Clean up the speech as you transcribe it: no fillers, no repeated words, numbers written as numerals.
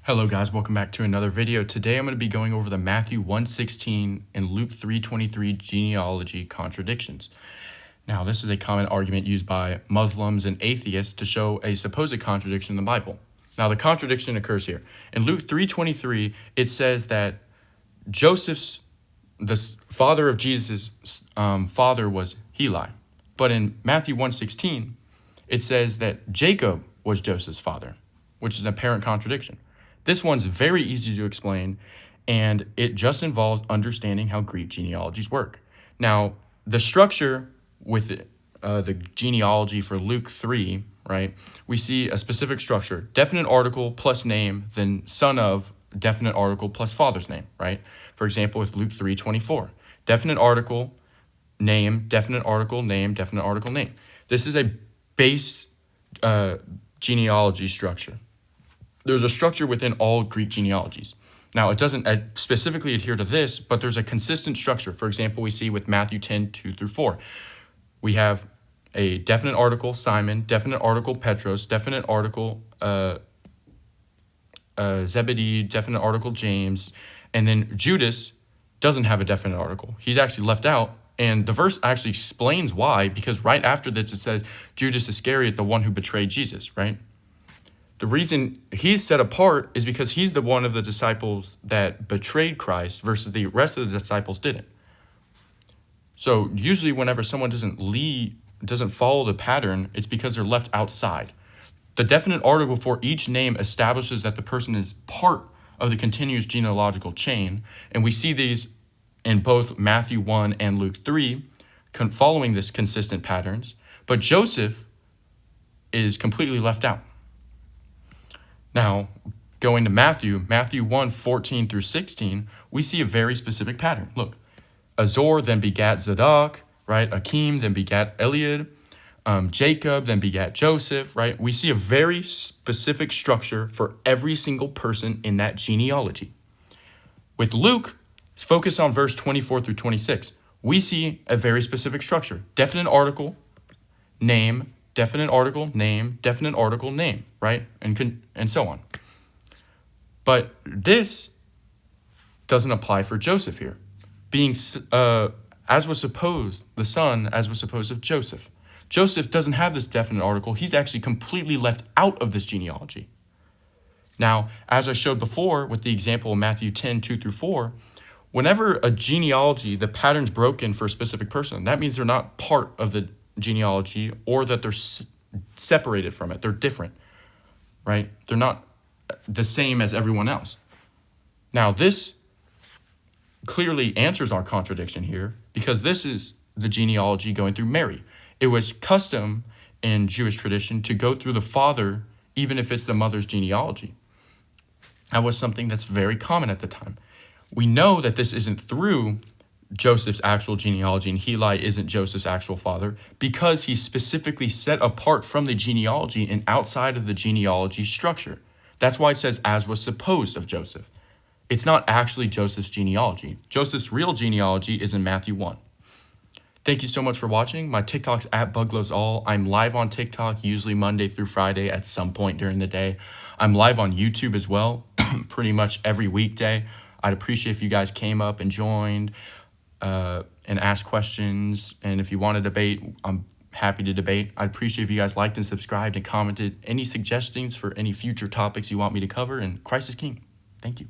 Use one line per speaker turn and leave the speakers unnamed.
Hello guys, welcome back to another video. Today I'm going to be going over the Matthew 1:16 and Luke 3:23 genealogy contradictions. Now, this is a common argument used by Muslims and atheists to show a supposed contradiction in the Bible. Now, the contradiction occurs here. In Luke 3:23, it says that the father of Jesus' father was Heli. But in Matthew 1:16, it says that Jacob was Joseph's father, which is an apparent contradiction. This one's very easy to explain, and it just involves understanding how Greek genealogies work. Now, the structure with the genealogy for Luke 3, right, we see a specific structure, definite article plus name, then son of, definite article plus father's name, right? For example, with Luke 3:24, definite article, name, definite article, name, definite article, name. This is a base genealogy structure. There's a structure within all Greek genealogies. Now, it doesn't specifically adhere to this, but there's a consistent structure. For example, we see with Matthew 10:2-4. We have a definite article, Simon, definite article, Petros, definite article, Zebedee, definite article, James, and then Judas doesn't have a definite article. He's actually left out, and the verse actually explains why, because right after this it says Judas Iscariot, the one who betrayed Jesus, right? The reason he's set apart is because he's the one of the disciples that betrayed Christ versus the rest of the disciples didn't. So usually whenever someone doesn't follow the pattern, it's because they're left outside. The definite article for each name establishes that the person is part of the continuous genealogical chain, and we see these in both Matthew 1 and Luke 3, following this consistent patterns, but Joseph is completely left out. Now, going to Matthew 1:14-16, we see a very specific pattern. Look, Azor then begat Zadok, right? Akim then begat Eliud. Jacob then begat Joseph, right? We see a very specific structure for every single person in that genealogy. With Luke, focus on verse 24-26. We see a very specific structure. Definite article, name, definite article, name, definite article, name, right? And so on. But this doesn't apply for Joseph here. Being, as was supposed, the son, as was supposed of Joseph. Joseph doesn't have this definite article. He's actually completely left out of this genealogy. Now, as I showed before with the example of Matthew 10:2-4, whenever a genealogy, the pattern's broken for a specific person, that means they're not part of the genealogy or that they're separated from it. They're different, right? They're not the same as everyone else. Now, this clearly answers our contradiction here because this is the genealogy going through Mary. It was custom in Jewish tradition to go through the father, even if it's the mother's genealogy. That was something that's very common at the time. We know that this isn't through Joseph's actual genealogy and Heli isn't Joseph's actual father because he's specifically set apart from the genealogy and outside of the genealogy structure. That's why it says as was supposed of Joseph. It's not actually Joseph's genealogy. Joseph's real genealogy is in Matthew 1. Thank you so much for watching. My TikTok's at BugLovesAll. I'm live on TikTok usually Monday through Friday at some point during the day. I'm live on YouTube as well, pretty much every weekday. I'd appreciate if you guys came up and joined and asked questions. And if you want to debate, I'm happy to debate. I'd appreciate if you guys liked and subscribed and commented any suggestions for any future topics you want me to cover. And Christ is King. Thank you.